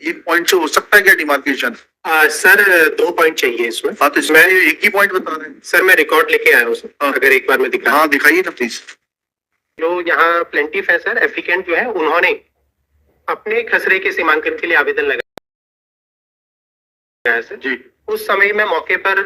एक पॉइंट से हो सकता है क्या डिमार्केशन? सर 2 पॉइंट चाहिए इसमें। हाँ तो इसमें एक ही पॉइंट बता रहे हैं सर मैं रिकॉर्ड लेके आया हूँ सर। हाँ। अगर एक बार में दिखा। हाँ दिखाइए ना प्लीज। जो यहाँ प्लेंटिफ है सर, एप्लीकेंट जो है उन्होंने अपने खसरे के सीमांकन के लिए आवेदन लगाया है सर जी। उस समय में मौके पर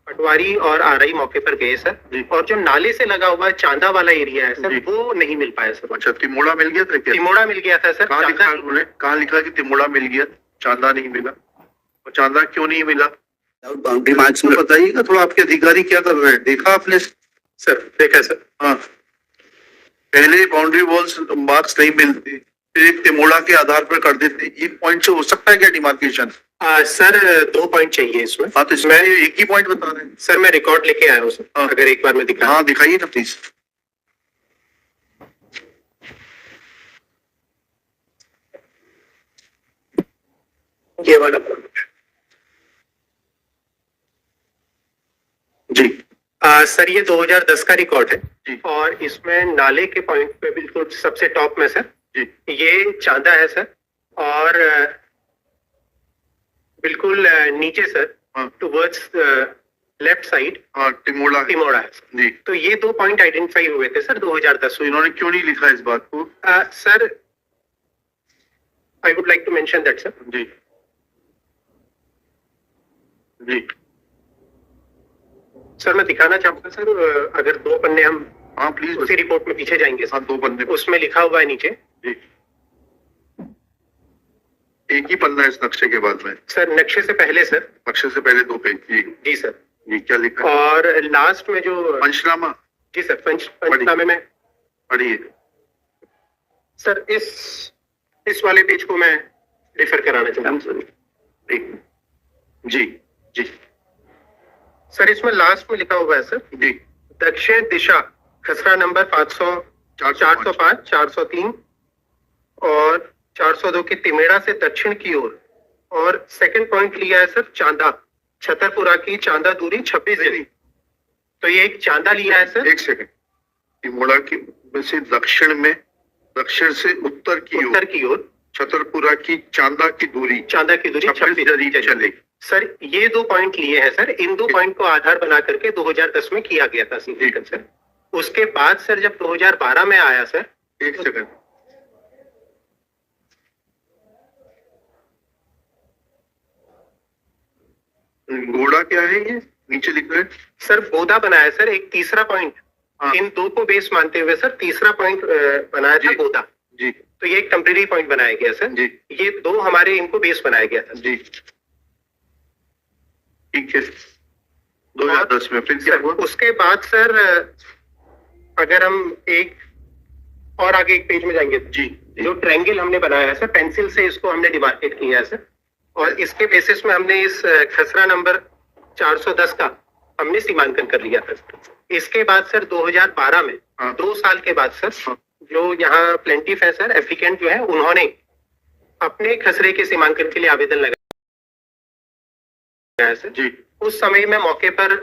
पटवारी और आरआई मौके पर गए सर जी। और जो नाले से लगा हुआ चांदा वाला एरिया है सर जी। वो नहीं मिल पाया सर। अच्छा तिमोड़ा मिल गया था क्या? तिमोड़ा मिल गया था सर। कहाँ लिखा है उन्होंने? कहाँ लिखा कि तिमोड़ा मिल गया, चांदा नहीं मिला? और चांदा क्यों नहीं मिला? बाउंड्री मार्क्स में बताइएगा थोड़ा, आपके अधिकारी क्या कर रहे हैं, देखा आपने? सर देखा सर। हाँ पहले बाउंड्री वॉल्स मार्क्स नहीं मिलते, फिर एक तिमोड़ा के आधार पर कर देते, एक पॉइंट से हो सकता है क्या डिमार्केशन? सर 2 पॉइंट चाहिए इसमें। हाँ तो इसमें एक ही पॉइंट बता रहे हैं सर मैं रिकॉर्ड लेके आया हूँ सर। हाँ। अगर एक बार में दिखा। हाँ दिखाइए ना प्लीज। ये वाला जी। सर ये 2010 का रिकॉर्ड है जी। और इसमें नाले के पॉइंट पे बिल्कुल सबसे टॉप में सर जी। ये चांदा है सर और बिल्कुल नीचे सर हाँ। टुवर्ड्स लेफ्ट साइड हाँ तिमोड़ा तिमोड़ा है जी। तो ये 2 पॉइंट आइडेंटिफाई हुए थे सर 2010 तो इन्होंने क्यों नहीं लिखा इस बात को? Sir I would like to mention that sir. जी। जी सर मैं दिखाना चाहूंगा सर अगर 2 पन्ने हम हाँ प्लीज उसी रिपोर्ट में पीछे जाएंगे हाँ सर 2 पन्ने उसमें लिखा हुआ है नीचे। जी। एक ही पन्ना इस नक्शे के बाद में? सर नक्शे से पहले सर। नक्शे से पहले 2 पेज। जी सर। ये क्या लिखा है? और लास्ट में जो पंचनामा। जी सर पंचनामे में पढ़िए सर। इस वाले पेज को मैं रेफर कराना चाहता हूँ सर। जी। जी सर इसमें लास्ट में लिखा हुआ है सर जी। दक्षिण दिशा खसरा नंबर 405 403 और 402 के तिमेड़ा से दक्षिण की ओर और सेकंड पॉइंट लिया है सर चांदा छतरपुरा की चांदा दूरी 26 दिन। तो ये एक चांदा लिया है सर। एक सेकंड, तिमोड़ा की से दक्षिण में, दक्षिण से उत्तर की ओर छतरपुरा की चांदा की दूरी 26 जरी चले। सर ये 2 पॉइंट लिए हैं सर। इन 2 पॉइंट को आधार बना करके 2010 में किया गया था सर। उसके बाद सर जब 2012 में आया सर। एक सेकंड, घोड़ा क्या है ये नीचे लिख रहे हैं? सर बोधा बनाया सर एक तीसरा पॉइंट। हाँ। इन 2 को बेस मानते हुए सर तीसरा पॉइंट बनाया था बोधा जी। तो ये एक टेम्परेरी पॉइंट बनाया गया सर जी। ये 2 हमारे इनको बेस बनाया गया था जी ठीक है। 2010 में फिर क्या हुआ? उसके बाद सर अगर हम एक और आगे एक पेज में जाएंगे जी। जो ट्रायंगल हमने बनाया है सर पेंसिल से इसको हमने डिमार्केट किया है सर और इसके बेसिस में हमने इस खसरा नंबर 410 का हमने सीमांकन कर लिया था। इसके बाद सर 2012 में 2 साल के बाद सर जो यहाँ प्लेंटिफ है सर एप्लीकेंट जो है उन्होंने अपने खसरे के सीमांकन के लिए आवेदन लगाया है सर जी। उस समय में मौके पर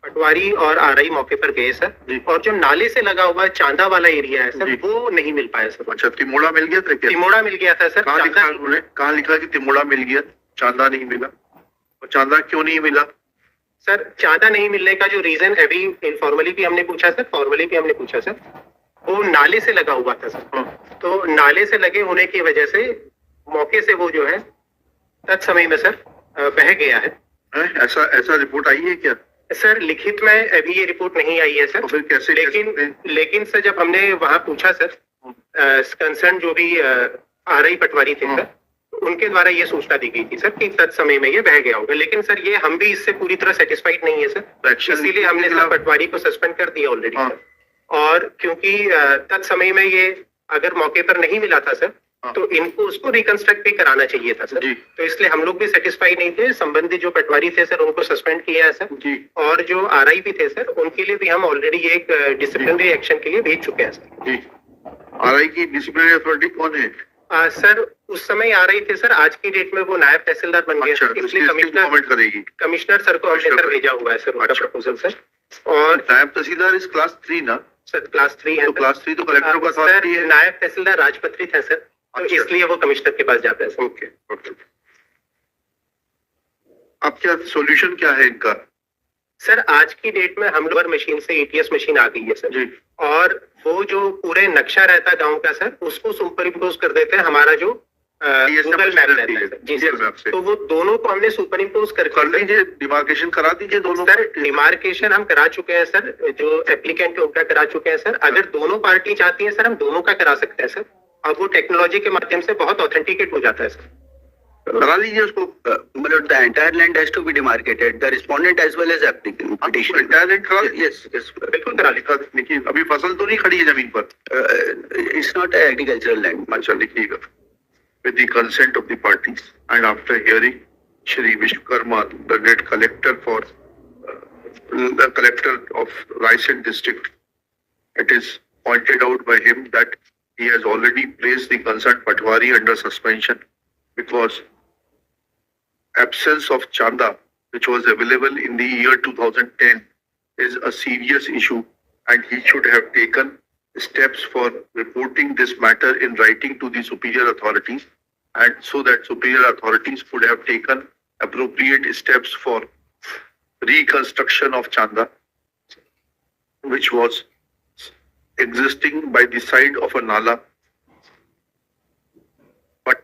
पटवारी और आरआई मौके पर गए सर और जो नाले से लगा हुआ चांदा वाला एरिया है सर वो नहीं मिल पाया सर। अच्छा तिमोड़ा मिल गया था क्या? तिमोड़ा मिल गया था सर। कहाँ लिखा है उन्होंने? कहाँ लिखा कि तिमोड़ा मिल गया, चांदा नहीं मिला? और चांदा क्यों नहीं मिला? सर चांदा नहीं मिलने का जो रीजन अभी इनफॉर्मली भी हमने पूछा सर फॉर्मली भी हमने पूछा सर वो नाले से लगा हुआ था सर। तो नाले से लगे होने की वजह से मौके से वो जो है तत्समय में सर बह गया है। ऐसा रिपोर्ट आई है क्या? सर लिखित में अभी ये रिपोर्ट नहीं आई है सर। तो फिर कैसे? लेकिन सर जब हमने वहां पूछा सर कंसर्न जो भी आरआई पटवारी थे सर उनके द्वारा ये सूचना दी गई थी सर कि तत्समय में ये बह गया होगा। लेकिन सर ये हम भी इससे पूरी तरह सेटिस्फाइड नहीं है सर इसीलिए हमने सर पटवारी को सस्पेंड कर दिया ऑलरेडी सर। और क्योंकि तत्समय में ये अगर मौके पर नहीं मिला था सर तो इनको उसको रिकंस्ट्रक्ट भी कराना चाहिए था सर। तो इसलिए हम लोग भी सेटिस्फाइड नहीं थे। संबंधित जो पटवारी थे सर उनको सस्पेंड किया है सर और जो आरआई भी थे सर उनके लिए भी हम ऑलरेडी एक डिसिप्लिनरी एक्शन के लिए भेज चुके हैं सर। आरआई की डिसिप्लिनरी अथॉरिटी कौन है? सर उस समय आरआई थे सर, आज की डेट में वो नायब तहसीलदार बन गए। अच्छा, इसलिए कमिश्नर सर को हमने सर भेजा हुआ है सर उनका प्रपोजल सर। और नायब तहसीलदार इस क्लास 3 ना सर? क्लास 3 है। तो क्लास 3 तो कलेक्टर का सर नायब तहसीलदार राजपत्रित है सर तो इसलिए वो कमिश्नर के पास जाता है सर। ओके। अब क्या सॉल्यूशन क्या है इनका? सर आज की डेट में हम लोअर मशीन से एटीएस मशीन आ गई है सर जी और वो जो पूरे नक्शा रहता है गांव का सर उसको सुपर इम्पोज कर देते हैं हमारा जो गूगल मैप रहता है सर। जी सर, तो वो दोनों को हमने सुपर इम्पोज कर लीजिए, डिमार्केशन करा दीजिए दोनों। सर डिमार्केशन हम करा चुके हैं सर, जो एप्लीकेंट है उनका करा चुके हैं सर। अगर दोनों पार्टी चाहती है सर हम दोनों का करा सकते हैं सर, और वो टेक्नोलॉजी के माध्यम से बहुत ऑथेंटिकेट हो जाता है सर। करा लीजिए उसको। मतलब the entire land has to be demarcated, the respondent as well as applicant petition. Entire land करा लीजिए। Yes, बिल्कुल करा लिखा देखिए, अभी फसल तो नहीं खड़ी है जमीन पर। it's not a agricultural land. अच्छा लिखिएगा। With the consent of the parties and after hearing Shri Vishwakarma, the net collector for the collector of Raisen district, it is pointed out by him that he has already placed the concerned Patwari under suspension because absence of chanda, which was available in the year 2010, is a serious issue, and he should have taken steps for reporting this matter in writing to the superior authorities, and so that superior authorities could have taken appropriate steps for reconstruction of chanda, which was existing by the side of a nala, but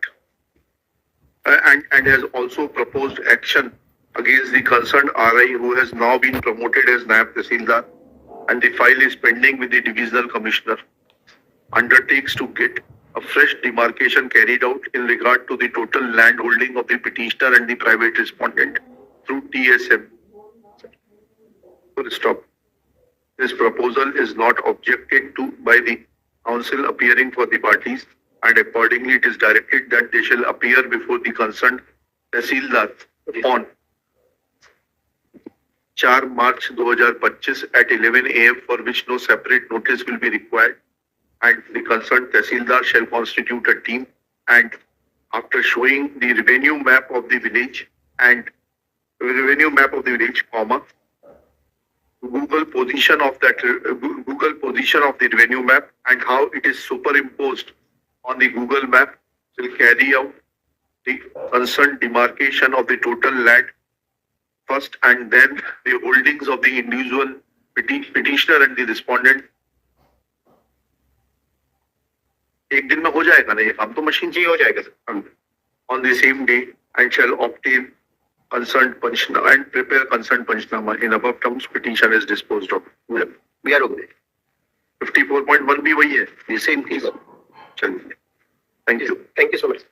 and has also proposed action against the concerned RI, who has now been promoted as Naib Tahsildar, and the file is pending with the divisional commissioner, undertakes to get a fresh demarcation carried out in regard to the total land holding of the petitioner and the private respondent through TSM. Full stop. This proposal is not objected to by the council appearing for the parties, and accordingly it is directed that they shall appear before the concerned Tahsildar on 4 March 2025 at 11 AM, for which no separate notice will be required, and the concerned Tahsildar shall constitute a team, and after showing the revenue map of the village and comma, Google position of the revenue map and how it is superimposed on the Google map, will carry out the concerned demarcation of the total land first, and then the holdings of the individual petitioner and the respondent. एक दिन में हो जाएगा ना ये काम, तो machine जी हो जाएगा sir on the same day, and shall obtain concerned Panchnama and prepare concerned Panchnama. In above terms, petition is disposed of. We are okay. 54.1 भी वही है, The same case. चलिए, thank you. Thank you so much.